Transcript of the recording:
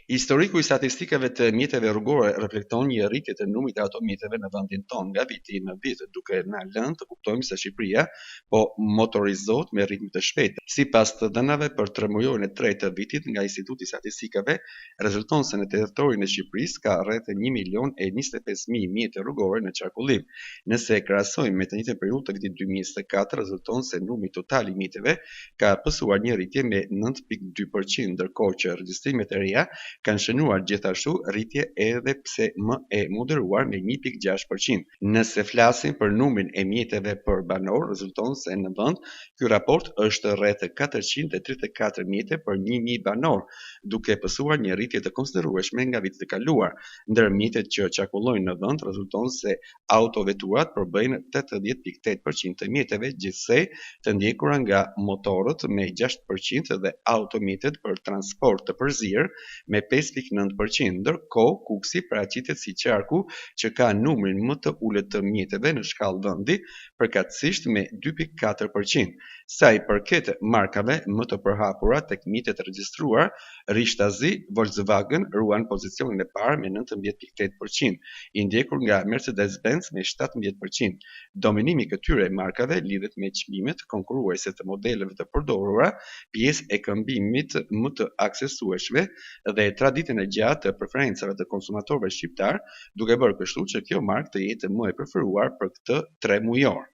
Historiku I statistikave të mjeteve rrugore reflekton një rritje të numrit të automjeteve në vendin tonë nga viti në vit, duke na lënë të kuptojmë se Shqipëria po motorizohet me ritme të shpejta. Sipas të dhënave për tremujorin e tretë të vitit nga Instituti I Statistikave, rezulton se në territorin e Shqipërisë ka rreth 1.025.000 mjete rrugore në qarkullim. Nëse krahasojmë me të njëjtën periudhë të vitit 2024, rezulton se numri total I mjeteve ka pësuar një rritje me 9.2%, ndërkohë që regjistrimet e reja kanë shënuar gjithashtu rritje edhe pse më e moderuar me 1.6%. Nëse flasim për numrin e mjeteve për banor, rezulton se në vend ky raport është rreth 434 mjete për 1.000 banor, duke pësuar një rritje të konsiderueshme nga vitet e kaluar. Ndër mjetet që qarkullojnë në vend, rezulton se autoveturat përbëjnë 80.8% të mjeteve, gjithsej të ndjekura nga motorët me 6% dhe automjetet për transport të përzierë me 5.9%, ndërkohë kuksi paraqitet si qarku që ka numrin më të ulët të mjeteve në shkallë vendi, përkatësisht me 2.4%. Sa I përket markave më të përhapura tek mjetet regjistruar, Rishtazi, Volkswagen ruan pozicionin e parë me 19.8%, I ndjekur nga Mercedes-Benz me 17%. Dominimi I këtyre markave lidhet me çmimet konkurruese të modeleve të përdorura, pjesë e këmbimit më të aksesueshme dhe traditën e gjatë të preferencave të konsumatorëve shqiptar, duke bërë kështu që kjo markë të jetë më e preferuar për këtë tremujor.